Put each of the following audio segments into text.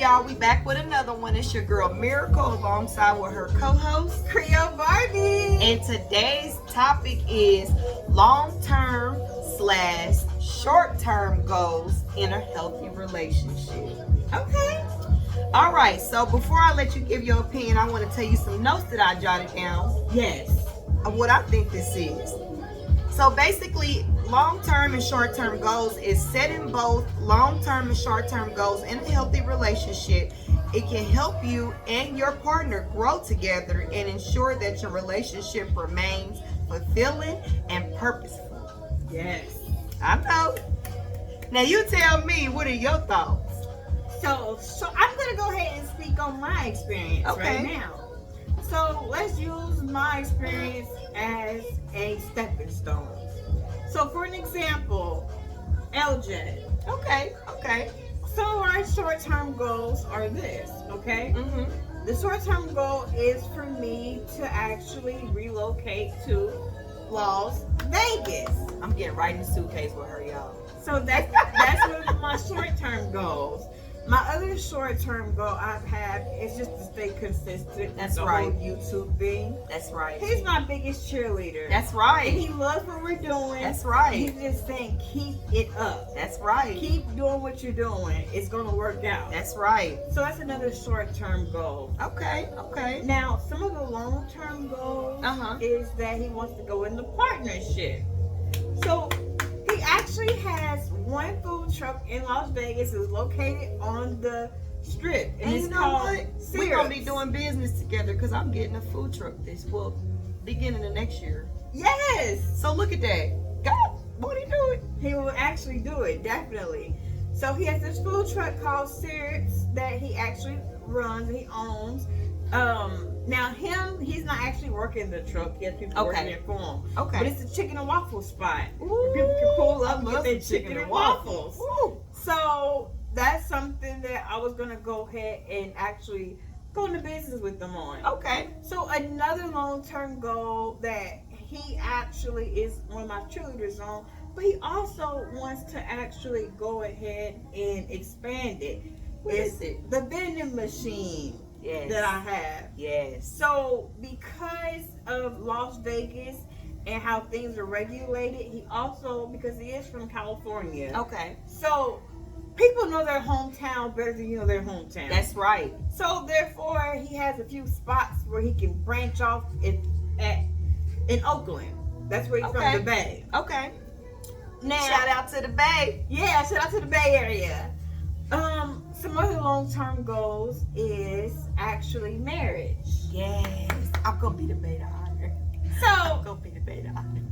y'all? We back with another one. It's your girl Miracle alongside with her co-host Creole Barbie. And today's topic is long-term / short-term goals in a healthy relationship. Okay. All right, so before I let you give your opinion, I want to tell you some notes that I jotted down Yes. of what I think this is. So basically, long-term and short-term goals is setting both long-term and short-term goals in a healthy relationship. It can help you and your partner grow together and ensure that your relationship remains fulfilling and purposeful. Yes. I know. Now you tell me, what are your thoughts? So I'm gonna go ahead and speak on my experience right now. So let's use my experience as a stepping stone. So for an example, LJ. Okay. Some of our short-term goals are this, okay? Mm-hmm. The short-term goal is for me to actually relocate to Las Vegas. I'm getting right in the suitcase with her, y'all. So that's one of my short-term goals. My other short-term goal I have is just to stay consistent. That's with the right. whole YouTube thing. That's right. He's my biggest cheerleader. That's right. And he loves what we're doing. That's right. He's just saying, keep it up. That's right. Keep doing what you're doing. It's gonna work out. That's right. So that's another short-term goal. Okay. Now, some of the long-term goals is that he wants to go into partnership. So he actually has one food truck in Las Vegas. It's located on the strip. And it's you know called what? Syrups. We're going to be doing business together because I'm getting a food truck beginning of next year. Yes. So look at that. God, won't he do it? He will actually do it, definitely. So he has this food truck called Syrups that he actually runs and he owns. Now he's not actually working the truck. He has people working there for him. Okay. But it's a chicken and waffle spot. Ooh, where people can pull up and I love get their some chicken and waffles. Ooh. So that's something that I was gonna go ahead and actually go into business with them on. Okay. So another long-term goal that he actually is one of my cheerleaders on, but he also wants to actually go ahead and expand it. What is it? The vending machine. Yes. That I have. Yes. So because of Las Vegas and how things are regulated, he also, because he is from California. Okay. So people know their hometown better than you know their hometown. That's right. So therefore, he has a few spots where he can branch off in Oakland. That's where he's from, the Bay. Okay. Now, shout out to the Bay. Yeah, shout out to the Bay Area. Some other long-term goals is actually marriage. Yes. I'm going to be the Bay of honor. I'm going to be the Bay of honor.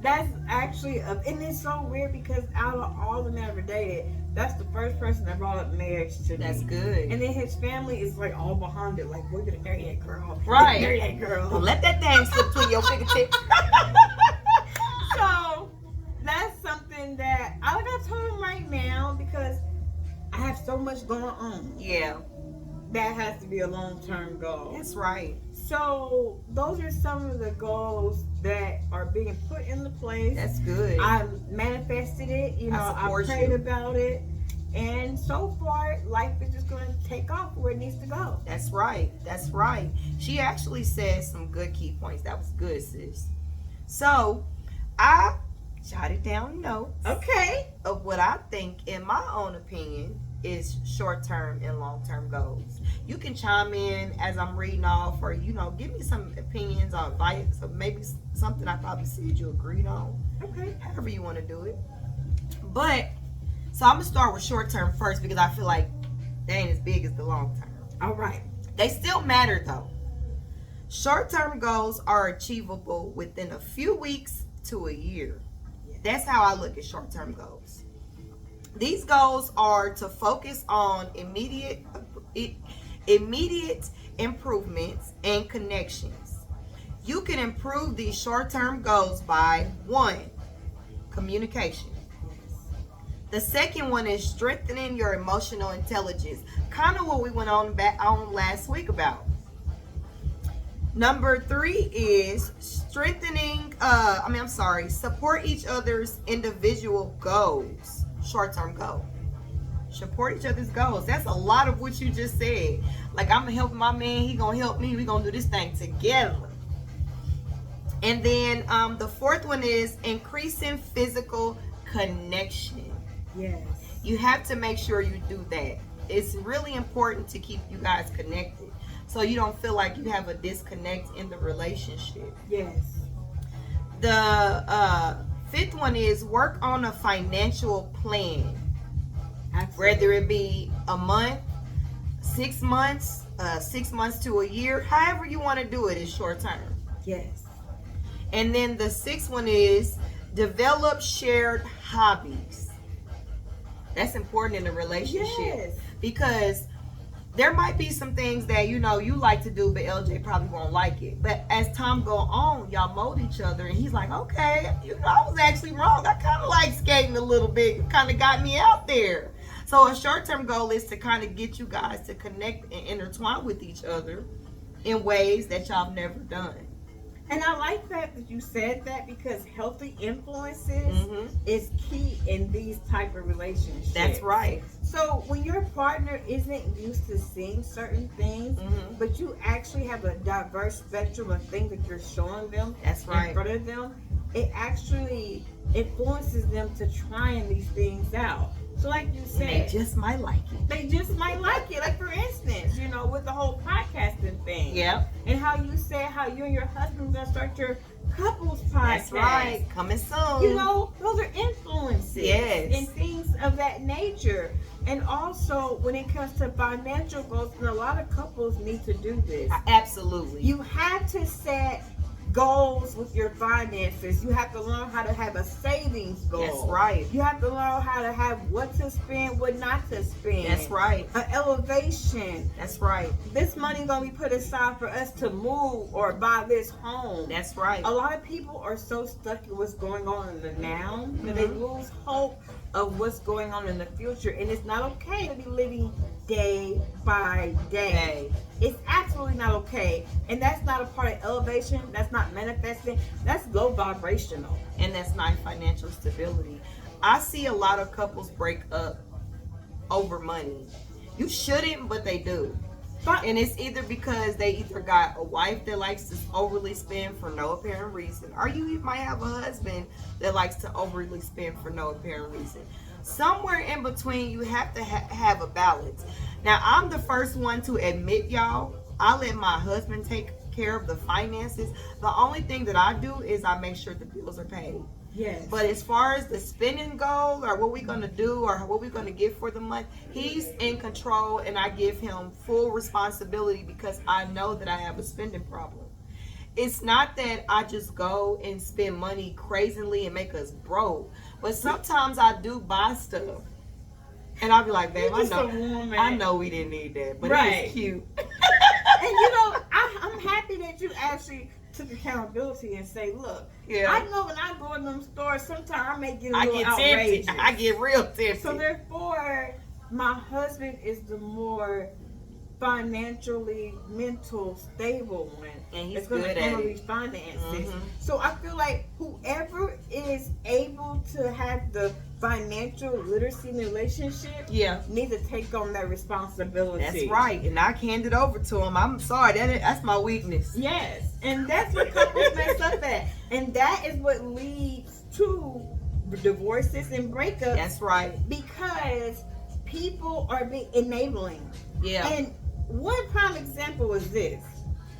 That's actually, and it's so weird because out of all the men I've ever dated, that's the first person that brought up marriage to me. That's good. And then his family is like all behind it, like, we're going to marry that girl. Right. Marry that girl. Don't let that thing slip between your fingertips. So, that's something that I told him right now because I have so much going on. Yeah. That has to be a long-term goal. That's right. So those are some of the goals that are being put into place. That's good. I manifested it. I prayed about it. And so far, life is just going to take off where it needs to go. That's right. That's right. She actually said some good key points. That was good, sis. So I jotted down notes. Okay. Of what I think, in my own opinion, is short-term and long-term goals. You can chime in as I'm reading off, or give me some opinions or advice, or maybe something I probably said you agreed on. Okay. However you want to do it. But so I'm gonna start with short-term first because I feel like they ain't as big as the long-term. All right. They still matter though. Short-term goals are achievable within a few weeks to a year. That's how I look at short-term goals. These goals are to focus on immediate improvements and connections. You can improve these short-term goals by 1, communication. The second one is strengthening your emotional intelligence. Kind of what we went on last week about. Number 3 is support each other's individual goals. Short-term goal. Support each other's goals. That's a lot of what you just said. Like, I'm gonna help my man, he gonna help me, we gonna do this thing together. And then the fourth one is increasing physical connection. Yes. You have to make sure you do that. It's really important to keep you guys connected so you don't feel like you have a disconnect in the relationship. Yes. The fifth one is work on a financial plan. Absolutely. Whether it be a month, 6 months, 6 months to a year, however you want to do it is short term. Yes. And then the sixth one is develop shared hobbies. That's important in a relationship. Yes. Because there might be some things that you like to do, but LJ probably won't like it. But as time go on, y'all mold each other, and he's like, okay, I was actually wrong. I kind of like skating a little bit. It kind of got me out there. So a short-term goal is to kind of get you guys to connect and intertwine with each other in ways that y'all have never done. And I like that you said that, because healthy influences is key in these type of relationships. That's right. So when your partner isn't used to seeing certain things, but you actually have a diverse spectrum of things that you're showing them That's right. in front of them, it actually influences them to trying these things out. So like you said, they just might like it. They just might like it. Like, for instance, with the whole podcasting thing. Yep. And how you said how you and your husband gonna start your couples podcast. That's right. Coming soon. Those are influences. Yes. And things of that nature. And also, when it comes to financial goals, and a lot of couples need to do this. Absolutely. You have to set goals with your finances. You have to learn how to have a savings goal. That's right. You have to learn how to have what to spend, what not to spend. That's right. An elevation. That's right. This money gonna be put aside for us to move or buy this home. That's right. A lot of people are so stuck in what's going on in the now that they lose hope of what's going on in the future. And it's not okay to be living day by day. It's absolutely not okay. And that's not a part of elevation. That's not manifesting. That's low vibrational. And that's not financial stability. I see a lot of couples break up over money. You shouldn't, but they do. And it's either because they either got a wife that likes to overly spend for no apparent reason, or you might have a husband that likes to overly spend for no apparent reason. Somewhere in between, you have to have a balance. Now, I'm the first one to admit, y'all, I let my husband take care of the finances. The only thing that I do is I make sure the bills are paid. Yes. But as far as the spending goal or what we're going to do or what we're going to get for the month, he's in control, and I give him full responsibility because I know that I have a spending problem. It's not that I just go and spend money crazily and make us broke, but sometimes I do buy stuff. And I'll be like, babe, I know we didn't need that, but it's cute. And I'm happy that you actually took accountability and say, look, I know when I go in them stores, sometimes I may get a little outrageous. I get real tempted. So therefore, my husband is the more financially mental stable one, and he's going good to handle at these finances. So I feel like whoever is able to have the financial literacy in the relationship needs to take on that responsibility. That's right. And I hand it over to him. I'm sorry, that's my weakness. Yes. And that's what couples mess up at. And that is what leads to divorces and breakups. That's right. Because people are being enabling. Yeah. And one prime example is this.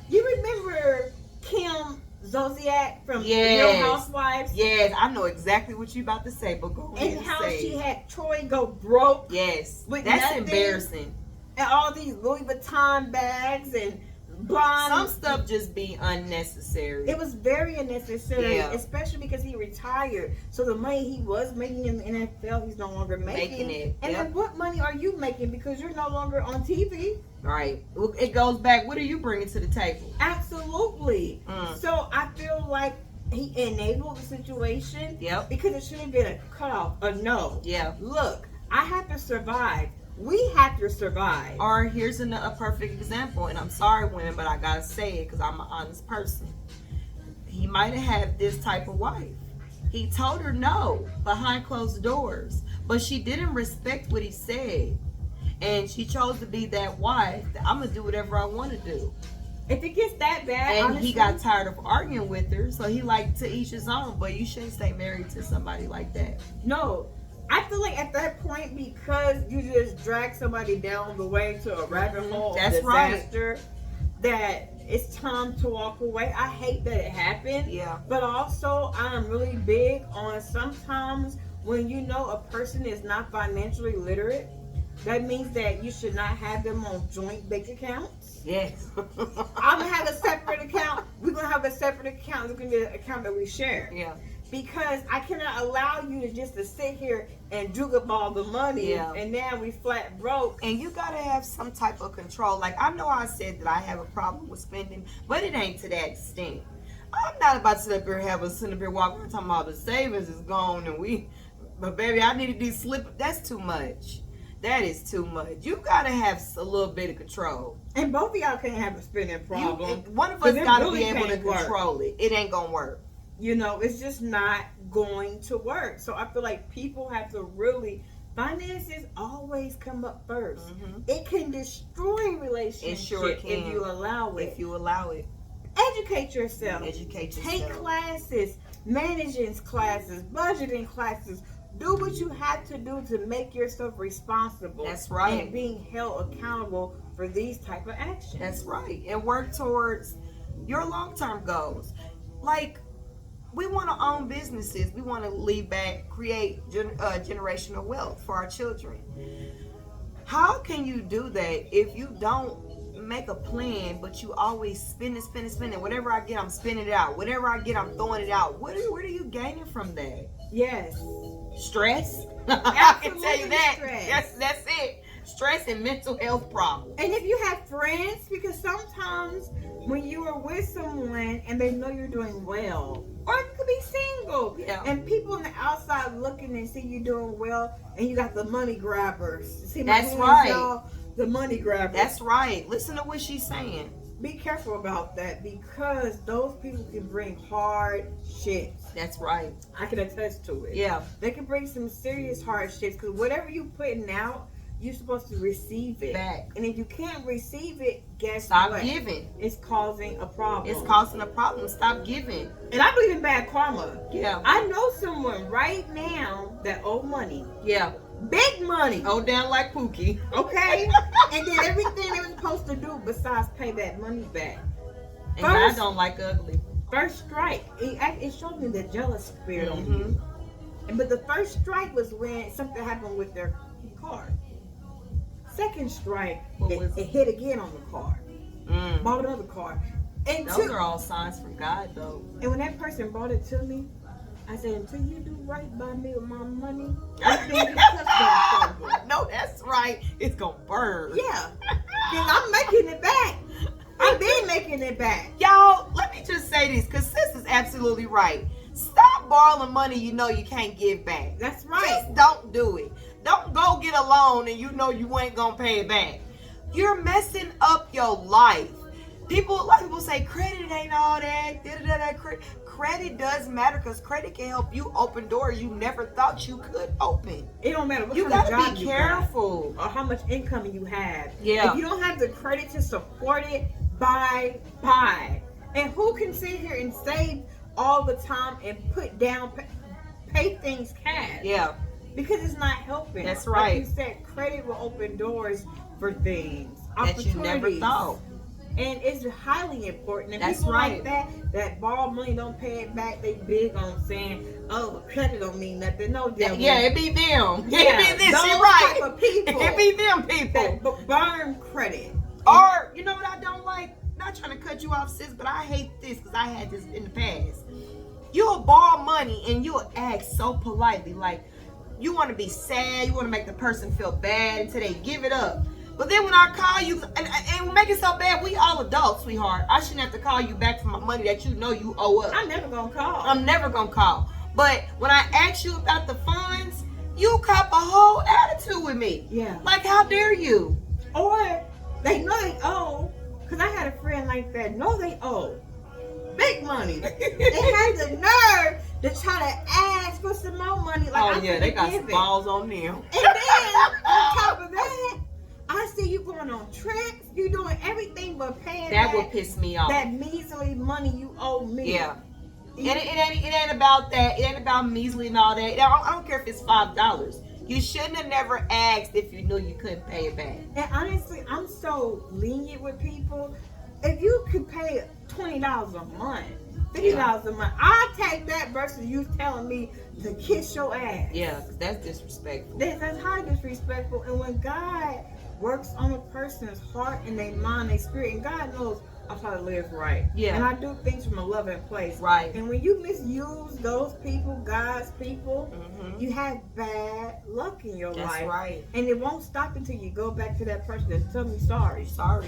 You remember Kim Zolciak from Real Housewives? Yes, I know exactly what you're about to say, but go ahead. And how she had Troy go broke. Yes. With that's nothing, embarrassing. And all these Louis Vuitton bags and blonde. Some stuff just be unnecessary. It was very unnecessary, especially because he retired. So the money he was making in the NFL, he's no longer making it. And then what money are you making because you're no longer on TV? Right. It goes back. What are you bringing to the table? Absolutely. So I feel like he enabled the situation. Yep. Because it should have been a cutoff, a no. Yeah. Look, I have to survive. We have to survive. Or here's a perfect example, and I'm sorry, women, but I gotta say it because I'm an honest person. He might have had this type of wife. He told her no behind closed doors, but she didn't respect what he said. And she chose to be that wife. I'm going to do whatever I want to do. If it gets that bad, and honestly, he got tired of arguing with her, so he liked to each his own. But you shouldn't stay married to somebody like that. No. I feel like at that point, because you just drag somebody down the way to a rabbit hole of disaster, that it's time to walk away. I hate that it happened. Yeah. But also, I'm really big on sometimes when you know a person is not financially literate, that means that you should not have them on joint bank accounts. Yes. I'm going to have a separate account. We're going to have a separate account. It's going to be an account that we share. Yeah. Because I cannot allow you to sit here and drug up all the money, and now we flat broke. And you gotta have some type of control. Like, I know I said that I have a problem with spending, but it ain't to that extent. I'm not about to sit up here and have a sit up here walking around talking about the savings is gone but baby, I needed these slip. That's too much. That is too much. You gotta have a little bit of control. And both of y'all can't have a spending problem. One of us gotta be able to control it. It ain't gonna work. It's just not going to work. So I feel like people have to really, finances always come up first. Mm-hmm. It can destroy relationships. It sure can. If you allow it. Educate yourself. Take classes, managing classes, budgeting classes. Do what you have to do to make yourself responsible. That's right. And being held accountable for these type of actions. That's right. And work towards your long-term goals. Like, we want to own businesses. We want to leave back, create generational wealth for our children. How can you do that if you don't make a plan, but you always spend it? Whatever I get, I'm spending it out. Whatever I get, I'm throwing it out. What are you gaining from that? Yes. Stress. I can tell you that. Yes, that's it. Stress and mental health problems. And if you have friends, because sometimes when you are with someone and they know you're doing well, or you could be single, and people on the outside looking and see you doing well, and you got the money grabbers. See, that's right. Y'all, the money grabbers. That's right. Listen to what she's saying. Be careful about that, because those people can bring hard shit. That's right. I can attest to it. Yeah. They can bring some serious hard shit, because whatever you putting out, you're supposed to receive it back. And if you can't receive it, Stop what? giving. It's causing a problem. It's causing a problem. Stop giving. And I believe in bad karma. Yeah. I know someone right now that owe money. Yeah. Big money. Owe down like Pookie. Okay. And then everything they were supposed to do besides pay that money back. And God don't like ugly. First strike. It showed me the jealous spirit on you. But the first strike was when something happened with their car. Second strike, it hit again on the car. Bought another car. And those are all signs from God, though. And when that person brought it to me, I said, until you do right by me with my money, everything you touch gonna burn. No, that's right. It's gonna burn. Yeah. Because I'm making it back. I've been making it back. Y'all, let me just say this, because sis is absolutely right. Stop borrowing money you know you can't give back. That's right. Just don't do it. Don't go get a loan and you know you ain't gonna pay it back. You're messing up your life. A lot of people say credit ain't all that. Credit does matter, because credit can help you open doors you never thought you could open. It don't matter what you kind of gotta job be careful or how much income you have. Yeah. If you don't have the credit to support it, buy. And who can sit here and save all the time and put down, pay things cash? Yeah. Because it's not helping. That's right. Like you said, credit will open doors for things, that you never thought. And it's highly important. And that's people right. like that borrow money, don't pay it back, they big on saying, oh, credit don't mean nothing. No, yeah, it be them. Yeah, it be this. Those You're right. type of people. It be them people. That burn credit. Or, you know what I don't like? Not trying to cut you off, sis, but I hate this, because I had this in the past. You'll borrow money and you'll act so politely, like you want to be sad, you want to make the person feel bad until they give it up. But then when I call you, and make it so bad, we all adults, sweetheart. I shouldn't have to call you back for my money that you know you owe us. I'm never going to call. I'm never going to call. But when I ask you about the funds, you cop a whole attitude with me. Yeah. Like, how dare you? Or they know they owe. Because I had a friend like that. No, they owe. Big money. They had the nerve to try to ask for some more money. Like, oh yeah, they got some balls on them. And then on top of that, I see you going on trips. You doing everything but paying that would piss me off. That measly money you owe me. Yeah. And it ain't about that. It ain't about measly and all that. I don't care if it's $5. You shouldn't have never asked if you knew you couldn't pay it back. And honestly, I'm so lenient with people. If you could pay $20 a month, $50 a month, I'll take that versus you telling me to kiss your ass. Yeah, that's disrespectful. That's high disrespectful. And when God works on a person's heart and their mind, their spirit, and God knows I try to live right. Yeah. And I do things from a loving place. Right. And when you misuse those people, God's people, you have bad luck in your life. That's right. And it won't stop until you go back to that person and tell me sorry. Sorry.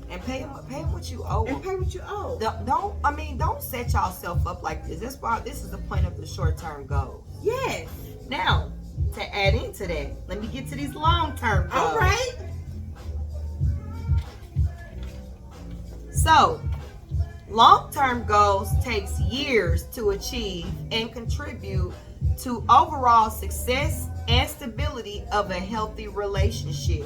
And pay them what you owe. And pay what you owe. Don't set yourself up like this. That's why this is the point of the short-term goals. Yes. Now, to add into that, let me get to these long-term goals. All right. So, long-term goals takes years to achieve and contribute to overall success and stability of a healthy relationship.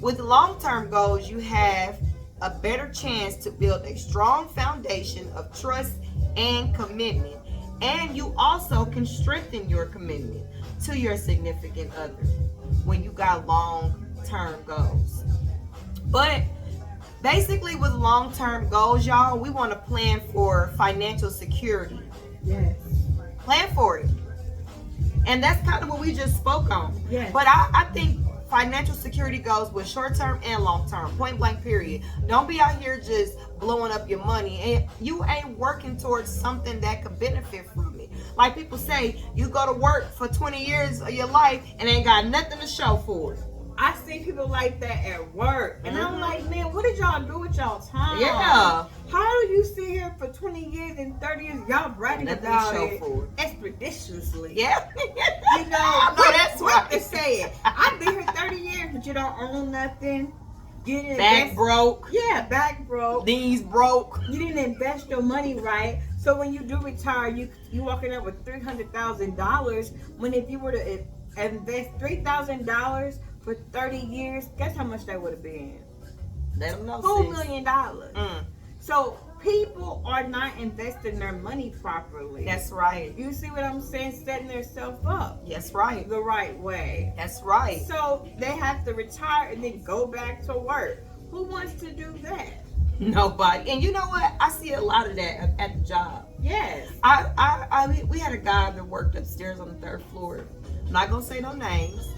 With long-term goals, you have a better chance to build a strong foundation of trust and commitment, and you also can strengthen your commitment to your significant other when you got long-term goals. But basically, with long-term goals, y'all, we want to plan for financial security. Yes. Plan for it. And that's kind of what we just spoke on. Yes. But I think financial security goes with short-term and long-term, point blank period. Don't be out here just blowing up your money and you ain't working towards something that could benefit from it. Like people say, you go to work for 20 years of your life and ain't got nothing to show for it. I see people like that at work. And I'm like, man, what did y'all do with y'all time? Yeah. How do you sit here for 20 years and 30 years, y'all bragging about it it expeditiously? Yeah. You know, no, that's right. To say it. I've been here 30 years, but you don't own nothing. You didn't Back broke. Yeah, back broke. Knees broke. You didn't invest your money right. So when you do retire, you walking up with $300,000. When if you were to invest $3,000 for 30 years, guess how much that would have been? Let them know. $4 million. So people are not investing their money properly. That's right. You see what I'm saying? Setting themselves up. That's right. The right way. That's right. So they have to retire and then go back to work. Who wants to do that? Nobody. And you know what? I see a lot of that at the job. Yes. We had a guy that worked upstairs on the 3rd floor. I'm not gonna say no names,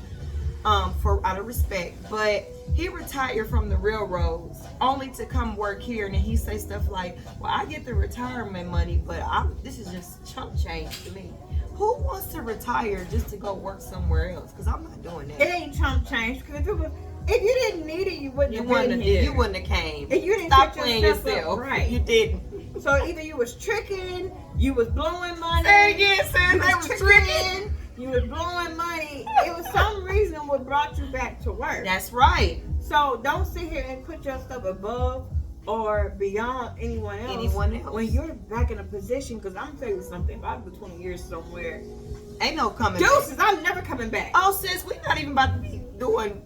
for out of respect, but he retired from the railroads only to come work here, and then he say stuff like, "Well, I get the retirement money, but this is just chump change to me." Who wants to retire just to go work somewhere else? Because I'm not doing that. It ain't chump change. Because if you didn't need it, you wouldn't have been here. You wouldn't have came. If you didn't Stop playing yourself. Right. You didn't. So either you was tricking, you was blowing money. Say it again, sis. They was tricking. You was blowing money. It was some reason what brought you back to work. That's right. So don't sit here and put yourself above or beyond anyone else. Anyone else. When you're back in a position, because I'm telling you something, if I do 20 years somewhere, ain't no coming deuces, back. I'm never coming back. Oh, sis, we're not even about to be doing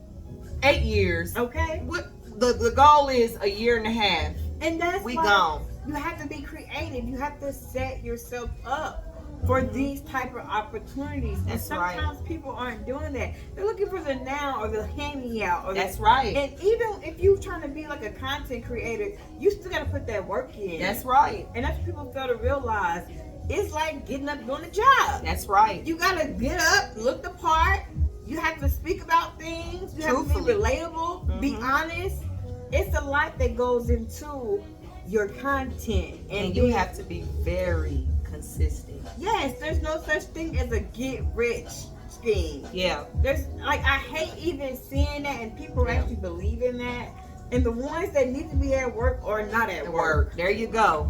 8 years. Okay. What the goal is a year and a half. And that's we why gone. You have to be creative. You have to set yourself up for these type of opportunities. And sometimes people aren't doing that. They're looking for the now or the hand-me-out. That's right. And even if you're trying to be like a content creator, you still got to put that work in. That's right. And that's what people fail to realize. It's like getting up doing a job. That's right. You got to get up, look the part. You have to speak about things. You have to be relatable, be honest. It's a lot that goes into your content. And you have to be very consistent. Yes, there's no such thing as a get rich scheme. Yeah. There's I hate even seeing that and people actually believe in that. And the ones that need to be at work are not at work. There you go.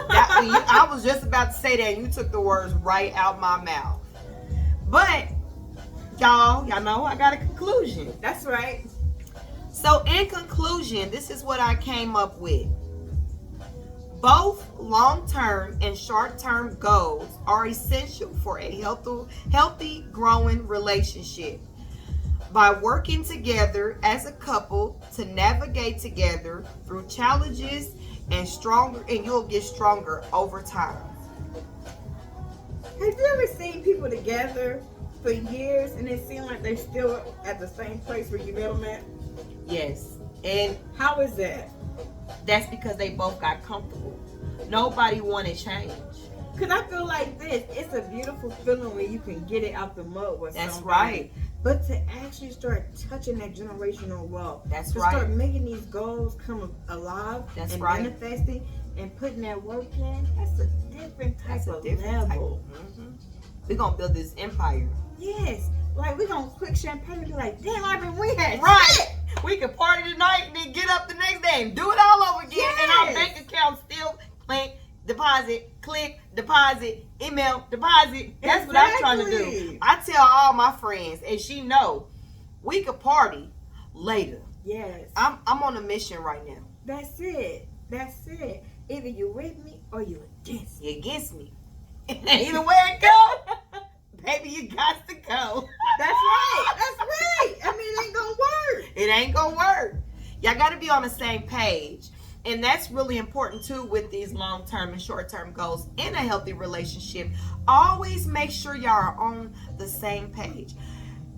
I was just about to say that and you took the words right out my mouth. But y'all know I got a conclusion. That's right. So in conclusion, this is what I came up with. Both long-term and short-term goals are essential for a healthy growing relationship. By working together as a couple to navigate together through challenges and you'll get stronger over time. Have you ever seen people together for years and it seems like they're still at the same place where you met them at? Yes. And how is that? That's because they both got comfortable. Nobody wanted change. Because I feel like this, it's a beautiful feeling when you can get it out the mud with That's somebody. right. But to actually start touching that generational wealth. That's to right. To start making these goals come alive. That's and right. Manifesting and putting that work in, that's a different type of level. We're going to build this empire. Yes. Like, we're going to quick champagne and be like, damn, I mean, we had right. shit. We can party tonight and then get up the next day and do it all over again. Yes. And our bank account still click, deposit, email, deposit. That's what I'm trying to do. I tell all my friends, and she know, we could party later. Yes. I'm on a mission right now. That's it. Either you with me or you against me. You against me. Either way it go, baby, you got to go. That's right. I mean, it ain't gonna work. It ain't gonna work. Y'all got to be on the same page. And that's really important too with these long-term and short-term goals in a healthy relationship. Always make sure y'all are on the same page.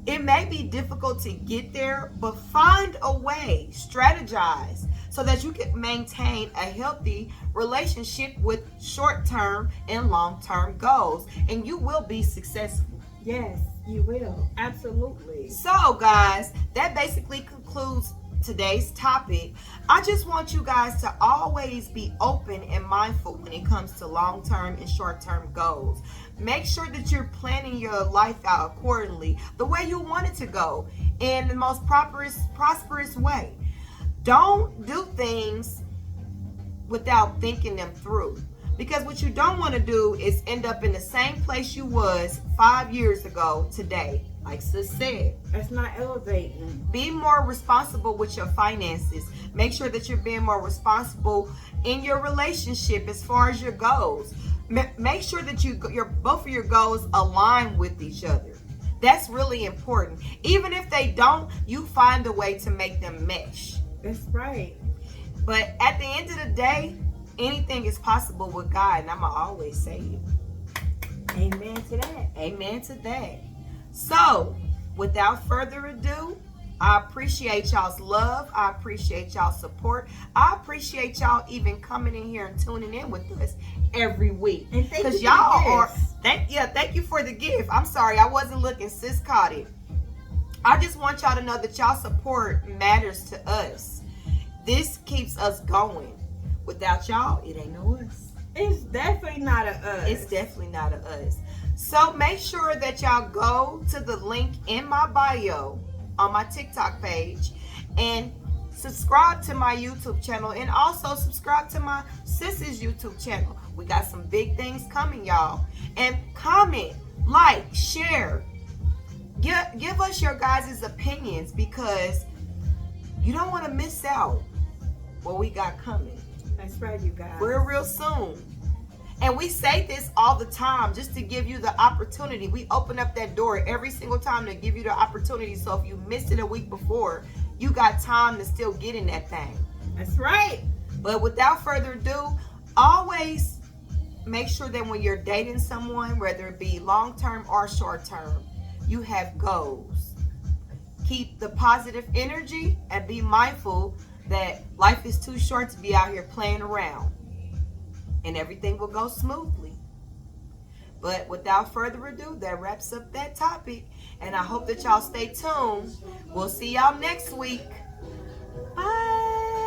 It may be difficult to get there, but find a way, strategize so that you can maintain a healthy relationship with short-term and long-term goals. And you will be successful. Yes, you will. Absolutely. So, guys, that basically concludes today's topic. I just want you guys to always be open and mindful when it comes to long-term and short-term goals. Make sure that you're planning your life out accordingly, the way you want it to go, in the most prosperous way. Don't do things without thinking them through. Because what you don't want to do is end up in the same place you was 5 years ago today. Like sis said, that's not elevating. Be more responsible with your finances. Make sure that you're being more responsible in your relationship as far as your goals. Make sure that your both of your goals align with each other. That's really important. Even if they don't, you find a way to make them mesh. That's right. But at the end of the day, anything is possible with God, and I'm going to always say it. Amen to that. Amen to that. So, without further ado, I appreciate y'all's love. I appreciate y'all's support. I appreciate y'all even coming in here and tuning in with us every week. And thank you thank you for the gift. I'm sorry, I wasn't looking. Sis caught it. I just want y'all to know that y'all support matters to us. This keeps us going. Without y'all, it ain't no us. It's definitely not a us. It's definitely not a us. So make sure that y'all go to the link in my bio on my TikTok page and subscribe to my YouTube channel, and also subscribe to my sis's YouTube channel. We got some big things coming, y'all. And comment, like, share. Give us your guys' opinions, because you don't want to miss out what we got coming. That's right, you guys. Real soon. And we say this all the time just to give you the opportunity. We open up that door every single time to give you the opportunity. So if you missed it a week before, you got time to still get in that thing. That's right. But without further ado, always make sure that when you're dating someone, whether it be long-term or short-term, you have goals. Keep the positive energy and be mindful that life is too short to be out here playing around. And everything will go smoothly. But without further ado, that wraps up that topic. And I hope that y'all stay tuned. We'll see y'all next week.